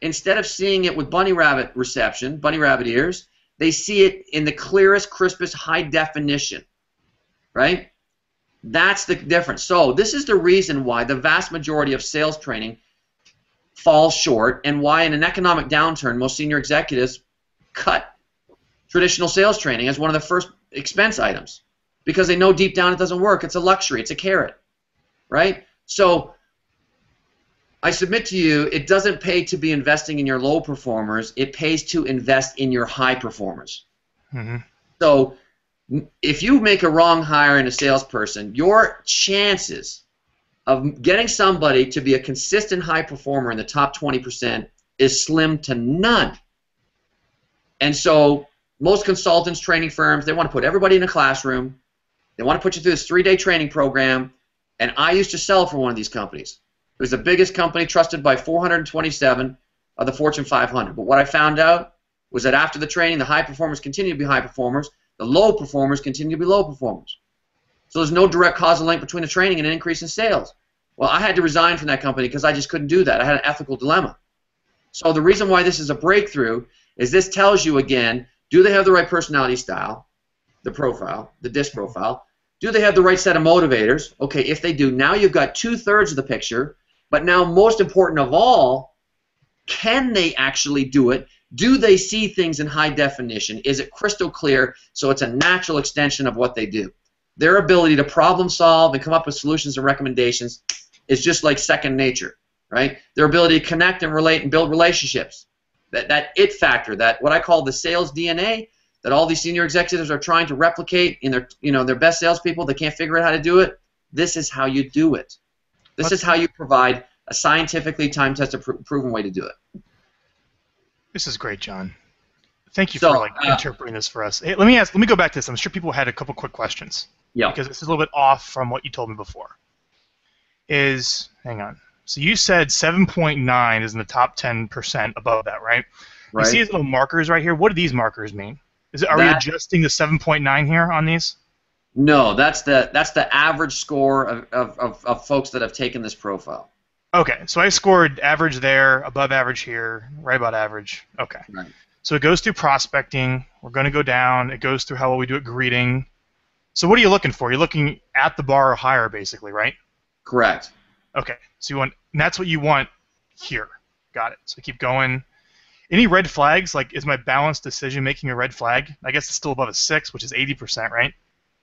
instead of seeing it with bunny rabbit reception, bunny rabbit ears, they see it in the clearest, crispest, high definition, right? That's the difference. So this is the reason why the vast majority of sales training falls short and why in an economic downturn most senior executives cut traditional sales training as one of the first expense items because they know deep down it doesn't work. It's a luxury. It's a carrot, right? So I submit to you, it doesn't pay to be investing in your low performers. It pays to invest in your high performers. Mm-hmm. So if you make a wrong hire in a salesperson, your chances of getting somebody to be a consistent high performer in the top 20% is slim to none. And so most consultants, training firms, they want to put everybody in a classroom. They want to put you through this 3-day training program. And I used to sell for one of these companies. It was the biggest company trusted by 427 of the Fortune 500. But what I found out was that after the training, the high performers continue to be high performers. The low performers continue to be low performers. So there's no direct causal link between the training and an increase in sales. Well, I had to resign from that company because I just couldn't do that. I had an ethical dilemma. So the reason why this is a breakthrough is this tells you, again, do they have the right personality style, the profile, the DISC profile? Do they have the right set of motivators? Okay, if they do, now you've got 2/3 of the picture. But now, most important of all, can they actually do it? Do they see things in high definition? Is it crystal clear so it's a natural extension of what they do? Their ability to problem solve and come up with solutions and recommendations is just like second nature, right? Their ability to connect and relate and build relationships. That it factor, that what I call the sales DNA, that all these senior executives are trying to replicate in their, their best salespeople, they can't figure out how to do it. This is how you do it. This is how you provide a scientifically time-tested, proven way to do it. This is great, John. Thank you for interpreting this for us. Hey, let me go back to this. I'm sure people had a couple quick questions. Yeah. Because this is a little bit off from what you told me before. Hang on. So you said 7.9 is in the top 10% above that, right? Right. You see these little markers right here? What do these markers mean? Are we adjusting the 7.9 here on these? No, that's the average score of folks that have taken this profile. Okay, so I scored average there, above average here, right about average. Okay. Right. So it goes through prospecting. We're going to go down. It goes through how well we do at greeting. So what are you looking for? You're looking at the bar or higher, basically, right? Correct. Okay, so and that's what you want here. Got it. So keep going. Any red flags? Like, is my balanced decision making a red flag? I guess it's still above a 6, which is 80%, right?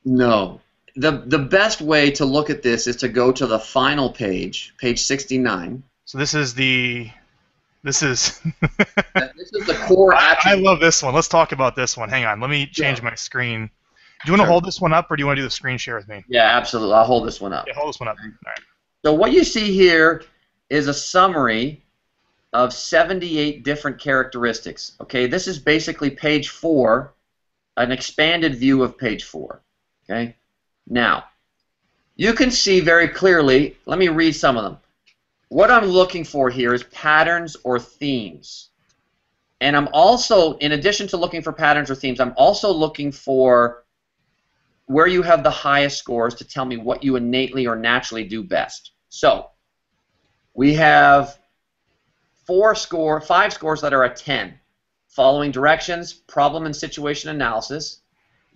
No. The best way to look at this is to go to the final page, page 69. So this is the core I love this one. Let's talk about this one. Hang on. Let me change my screen. Do you want to hold this one up, or do you want to do the screen share with me? Yeah, absolutely. I'll hold this one up. Yeah, hold this one up. All right. So what you see here is a summary of 78 different characteristics. Okay, this is basically page 4, an expanded view of page 4. Okay, now you can see very clearly. Let me read some of them. What I'm looking for here is patterns or themes. And I'm also, in addition to looking for patterns or themes, I'm also looking for where you have the highest scores to tell me what you innately or naturally do best. So we have 5 scores that are a 10. Following directions, problem and situation analysis,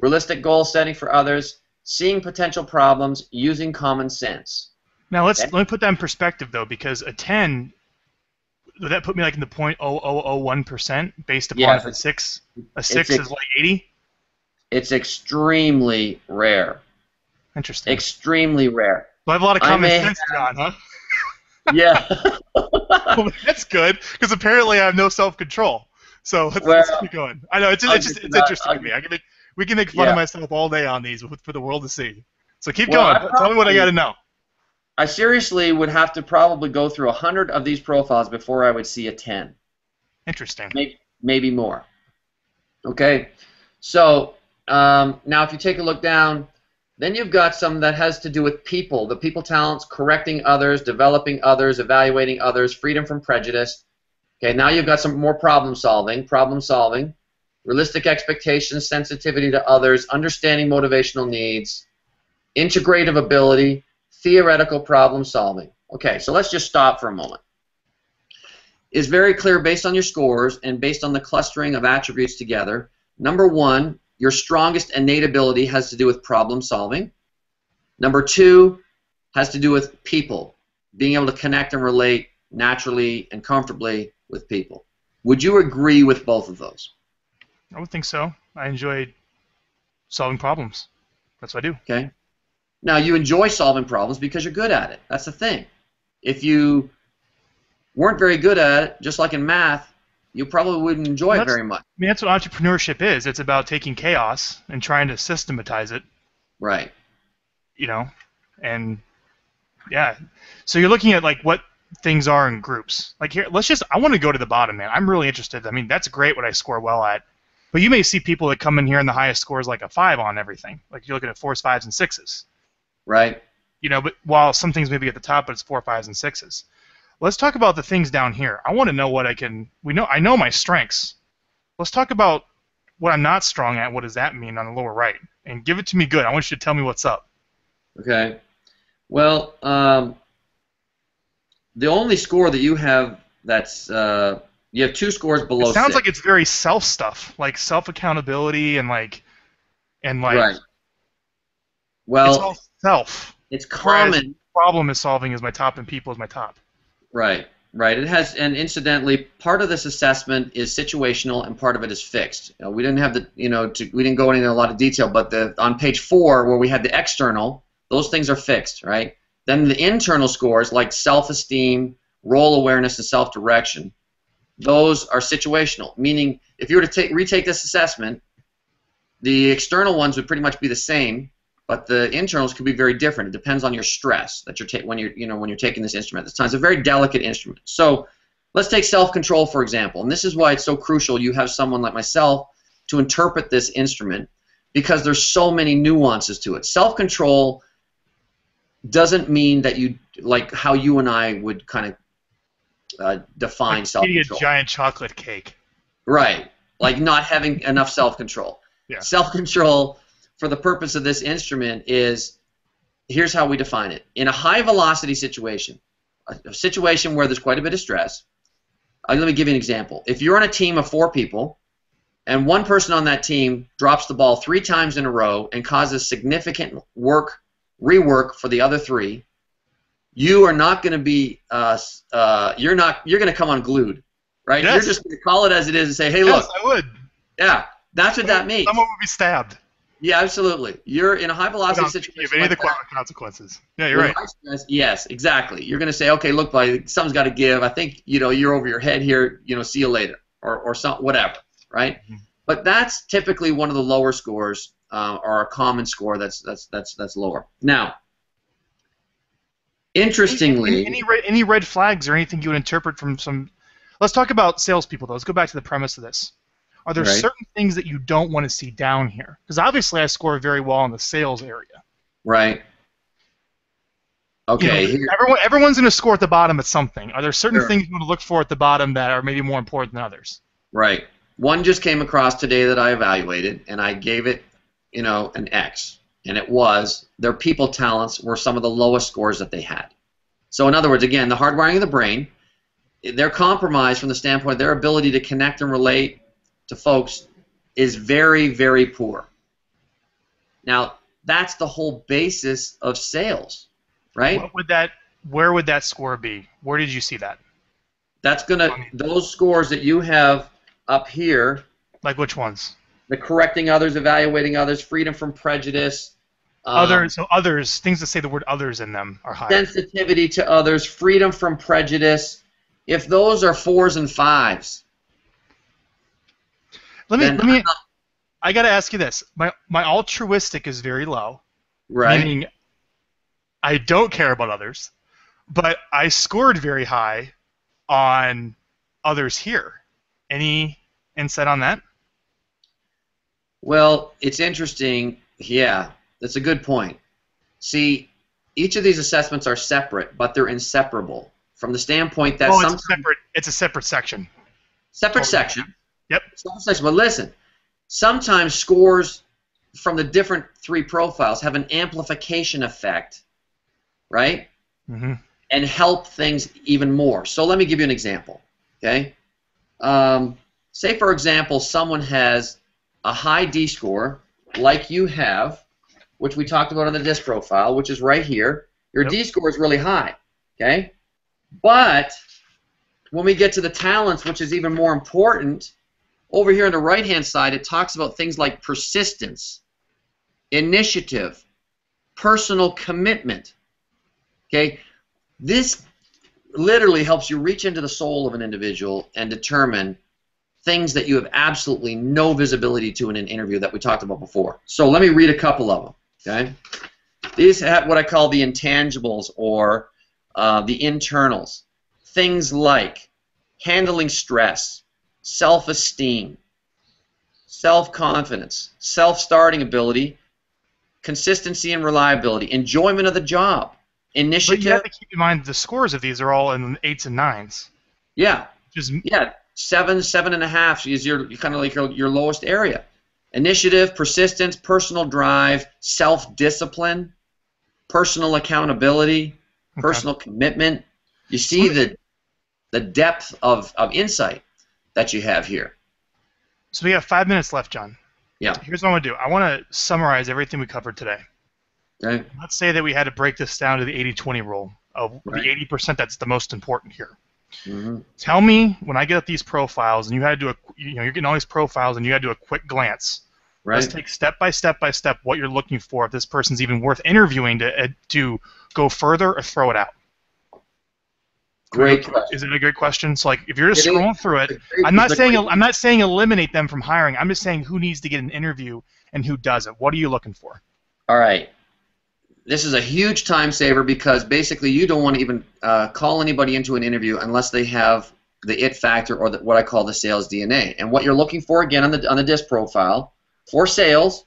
realistic goal setting for others, seeing potential problems, using common sense. Now let me put that in perspective though, because a 10, would that put me like in the 0.0001% based upon a 6? A 6 is like 80? It's extremely rare. Interesting. Extremely rare. Well, I have a lot of common sense, John, huh? Yeah. Well, that's good, because apparently I have no self-control. So let's keep going. I know it's interesting to me. We can make fun of myself all day on these for the world to see. So keep going. Tell me what I got to know. I seriously would have to probably go through 100 of these profiles before I would see a 10. Interesting. Maybe more. Okay. So now if you take a look down, then you've got some that has to do with people, the people talents, correcting others, developing others, evaluating others, freedom from prejudice. Okay, now you've got some more problem solving, realistic expectations, sensitivity to others, understanding motivational needs, integrative ability, theoretical problem solving. Okay, so let's just stop for a moment. It's very clear based on your scores and based on the clustering of attributes together. Number 1, your strongest innate ability has to do with problem solving. Number 2 has to do with people, being able to connect and relate naturally and comfortably with people. Would you agree with both of those? I would think so. I enjoy solving problems. That's what I do. Okay. Now, you enjoy solving problems because you're good at it. That's the thing. If you weren't very good at it, just like in math, you probably wouldn't enjoy it very much. I mean, that's what entrepreneurship is. It's about taking chaos and trying to systematize it. Right. You know, and yeah. So you're looking at like what things are in groups. Like here, I want to go to the bottom, man. I'm really interested. I mean, that's great what I score well at. But you may see people that come in here and the highest score is like a 5 on everything. Like you're looking at 4s, 5s, and 6s. Right. You know, but while some things may be at the top, but it's 4, 5s, and 6s. Let's talk about the things down here. I want to know what I know my strengths. Let's talk about what I'm not strong at. What does that mean on the lower right? And give it to me good. I want you to tell me what's up. Okay. Well, the only score that you have that's you have 2 scores below 6. It sounds like it's very self stuff, like self accountability and like. Right. Well, it's all self. It's common. Whereas problem is solving is my top and people is my top. Right. Right. It has, and incidentally, part of this assessment is situational, and part of it is fixed. We didn't have we didn't go into a lot of detail, but on page 4 where we had the external, those things are fixed, right? Then the internal scores like self-esteem, role awareness, and self-direction, those are situational. Meaning, if you were to retake this assessment, the external ones would pretty much be the same, but the internals could be very different. It depends on your stress that you're when you're taking this instrument. This time it's a very delicate instrument. So let's take self-control for example, and this is why it's so crucial you have someone like myself to interpret this instrument, because there's so many nuances to it. Self-control doesn't mean that you like how you and I would kind of define self-control. Eating a giant chocolate cake. Right, like not having enough self-control. Yeah. Self-control, for the purpose of this instrument, is here's how we define it. In a high-velocity situation, a situation where there's quite a bit of stress, let me give you an example. If you're on a team of 4 people, and one person on that team drops the ball 3 times in a row and causes significant rework for the other 3, you are not going to be you're going to come unglued, right? Yes. You're just going to call it as it is and say, hey, yes, look. I would. Yeah, that's what that means. Someone would be stabbed. Yeah, absolutely. You're in a high velocity situation. Any of the consequences. Yeah, you're right. Stress, yes, exactly. You're going to say, okay, look, buddy, something's got to give. I think you're over your head here. See you later, or some whatever, right? Mm-hmm. But that's typically one of the lower scores, or a common score that's lower. Now, interestingly, any red flags or anything you would interpret from some. Let's talk about salespeople though. Let's go back to the premise of this. Are there certain things that you don't want to see down here? Because obviously I score very well in the sales area. Right. Okay. Everyone's going to score at the bottom at something. Are there certain things you want to look for at the bottom that are maybe more important than others? Right. One just came across today that I evaluated, and I gave it, an X. And it was their people talents were some of the lowest scores that they had. So in other words, again, the hardwiring of the brain, they're compromised from the standpoint of their ability to connect and relate to folks is very, very poor. Now, that's the whole basis of sales, right? Where would that score be? Where did you see that? That's those scores that you have up here. Like which ones? The correcting others, evaluating others, freedom from prejudice. Others, things that say the word others in them are higher. Sensitivity to others, freedom from prejudice. If those are 4s and 5s, I got to ask you this. My altruistic is very low. Right. Meaning I don't care about others, but I scored very high on others here. Any insight on that? Well, it's interesting. Yeah, that's a good point. See, each of these assessments are separate, but they're inseparable from the standpoint that it's a separate section. Separate section. Yep. But listen, sometimes scores from the different 3 profiles have an amplification effect, right? Mm-hmm. And help things even more. So let me give you an example, okay? Say, for example, someone has a high D score, like you have, which we talked about on the DISC profile, which is right here. Your D score is really high, okay? But when we get to the talents, which is even more important, over here on the right-hand side, it talks about things like persistence, initiative, personal commitment. Okay, this literally helps you reach into the soul of an individual and determine things that you have absolutely no visibility to in an interview that we talked about before. So let me read a couple of them. Okay, these have what I call the intangibles or the internals. Things like handling stress, self-esteem, self-confidence, self-starting ability, consistency and reliability, enjoyment of the job, initiative. But you have to keep in mind the scores of these are all in 8s and 9s. Yeah. 7, 7.5 is your kind of like your lowest area. Initiative, persistence, personal drive, self-discipline, personal accountability, personal commitment. You see the depth of insight that you have here. So we have 5 minutes left, John. Yeah. Here's what I want to do. I want to summarize everything we covered today. Okay. Let's say that we had to break this down to the 80-20 rule of the 80% that's the most important here. Mm-hmm. Tell me when I get these profiles and you had to do you're getting all these profiles and you had to do a quick glance. Right. Let's take step by step what you're looking for if this person's even worth interviewing to go further or throw it out. Great question. Is it a good question? So, like, if you're just scrolling through it, I'm not saying eliminate them from hiring. I'm just saying who needs to get an interview and who doesn't. What are you looking for? All right. This is a huge time saver because basically you don't want to even call anybody into an interview unless they have the it factor or what I call the sales DNA. And what you're looking for, again, on the disc profile for sales,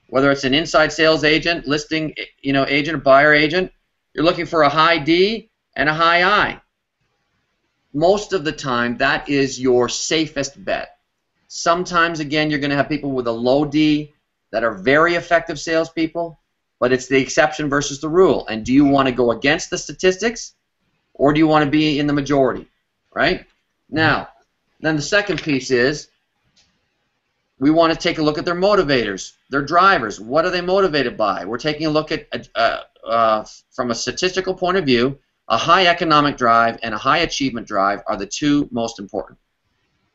whether it's an inside sales agent, listing agent, or buyer agent, you're looking for a high D and a high I. Most of the time, that is your safest bet. Sometimes, again, you're going to have people with a low D that are very effective salespeople, but it's the exception versus the rule. And do you want to go against the statistics, or do you want to be in the majority, right? Now, then the second piece is we want to take a look at their motivators, their drivers. What are they motivated by? We're taking a look at, from a statistical point of view, a high economic drive and a high achievement drive are the two most important.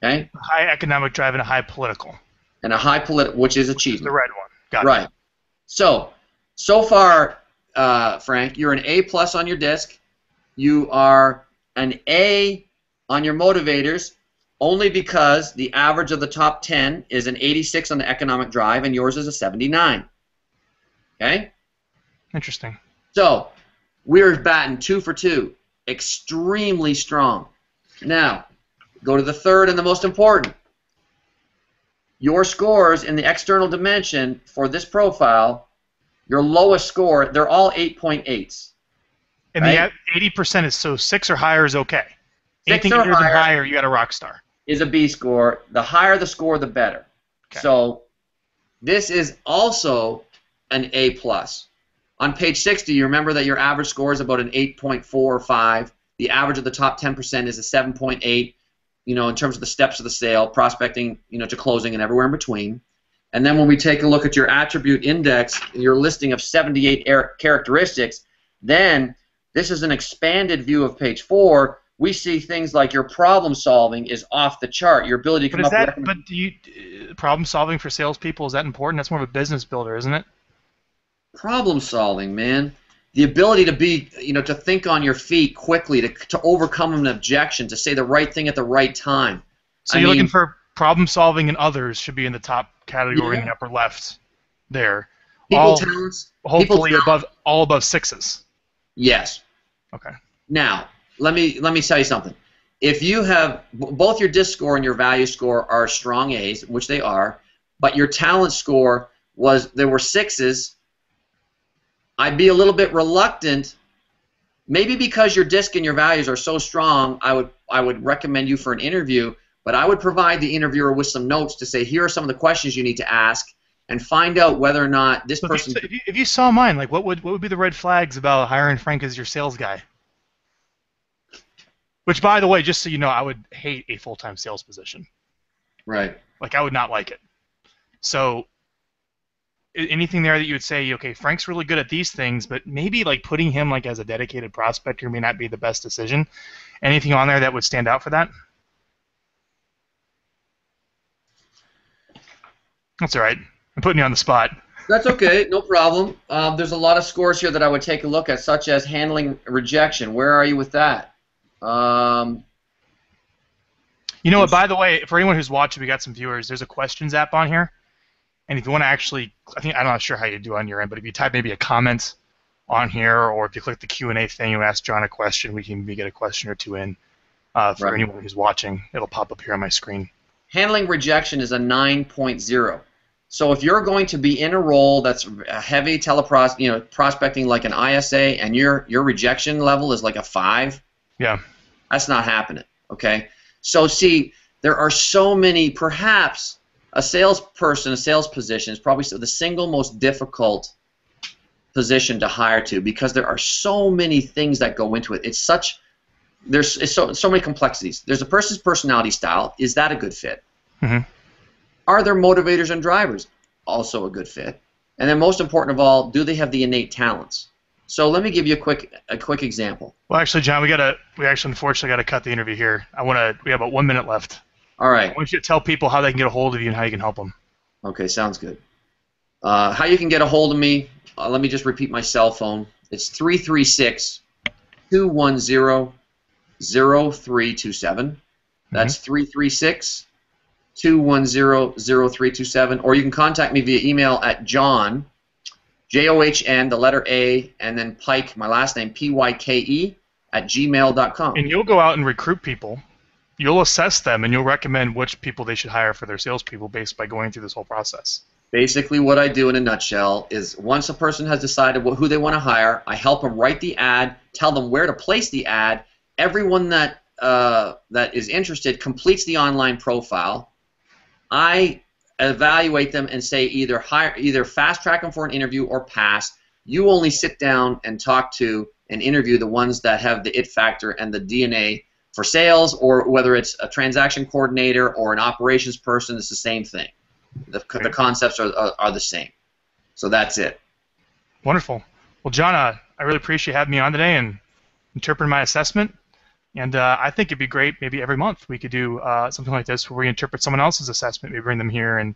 Okay? A high economic drive and a high political. And a high political, which is achievement. The red one. Got it. Right. So far, Frank, you're an A+ on your disc. You are an A on your motivators, only because the average of the top 10 is an 86 on the economic drive, and yours is a 79. Okay? Interesting. So, we're batting 2 for 2. Extremely strong. Now, go to the third and the most important. Your scores in the external dimension for this profile, your lowest score, they're all 8.8s. And right? the 80% is so 6 or higher is okay. 6 Anything or than higher, you got a rock star. Is a B score. The higher the score, the better. Okay. So this is also an A+. On page 60, you remember that your average score is about an 8.4 or 5. The average of the top 10% is a 7.8. In terms of the steps of the sale, prospecting, to closing and everywhere in between. And then when we take a look at your attribute index, your listing of 78 characteristics, then this is an expanded view of page 4. We see things like your problem solving is off the chart. Your ability to come up with... But problem solving for salespeople, is that important? That's more of a business builder, isn't it? Problem solving, man. The ability to be, to think on your feet quickly, to overcome an objection, to say the right thing at the right time. So you're looking for problem solving, and others should be in the top category in the upper left there. Talents. Hopefully all above 6s. Yes. Okay. Now, let me tell you something. If you have both your disc score and your value score are strong A's, which they are, but your talent score there were 6s, I'd be a little bit reluctant, maybe because your disc and your values are so strong. I would recommend you for an interview, but I would provide the interviewer with some notes to say, here are some of the questions you need to ask, and find out whether or not this person. If you saw mine, like what would be the red flags about hiring Frank as your sales guy? Which, by the way, just so you know, I would hate a full-time sales position. Right. Like, I would not like it. So, anything there that you would say, okay, Frank's really good at these things, but maybe like putting him like as a dedicated prospector may not be the best decision. Anything on there that would stand out for that? That's all right. I'm putting you on the spot. That's okay, no problem. There's a lot of scores here that I would take a look at, such as handling rejection. Where are you with that? You know what, by the way, for anyone who's watching, we got some viewers, there's a questions app on here. And if you want to actually, I'm not sure how you do on your end, but if you type maybe a comment on here, or if you click the Q&A thing, you ask John a question, we can maybe get a question or two in for anyone who's watching. It'll pop up here on my screen. Handling rejection is a 9.0. So if you're going to be in a role that's a heavy prospecting like an ISA, and your rejection level is like a 5, yeah, that's not happening. Okay. So see, there are so many. Perhaps a salesperson, a sales position is probably the single most difficult position to hire to, because there are so many things that go into it. There's so many complexities. There's a person's personality style. Is that a good fit? Mm-hmm. Are there motivators and drivers? Also a good fit. And then most important of all, do they have the innate talents? So let me give you a quick example. Well, actually, John, we actually unfortunately got to cut the interview here. We have about 1 minute left. All right. I want you to tell people how they can get a hold of you and how you can help them. Okay, sounds good. How you can get a hold of me, let me just repeat my cell phone. It's 336-210-0327. That's 336-210-0327. Or you can contact me via email at John John, the letter A, and then Pyke, my last name, Pyke, at gmail.com. And you'll go out and recruit people. You'll assess them, and you'll recommend which people they should hire for their salespeople based by going through this whole process. Basically, what I do in a nutshell is once a person has decided who they want to hire, I help them write the ad, tell them where to place the ad. Everyone that is interested completes the online profile. I evaluate them and say either fast track them for an interview or pass. You only sit down and talk to and interview the ones that have the it factor and the DNA for sales, or whether it's a transaction coordinator or an operations person, it's the same thing. The concepts are the same. So that's it. Wonderful. Well, John, I really appreciate you having me on today and interpreting my assessment. And I think it'd be great maybe every month we could do something like this where we interpret someone else's assessment, maybe bring them here, and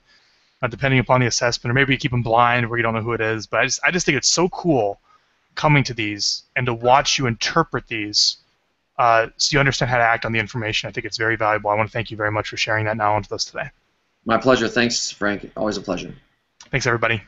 depending upon the assessment, or maybe we keep them blind where you don't know who it is. But I just think it's so cool coming to these and to watch you interpret these so you understand how to act on the information. I think it's very valuable. I want to thank you very much for sharing that knowledge with us today. My pleasure. Thanks, Frank. Always a pleasure. Thanks, everybody.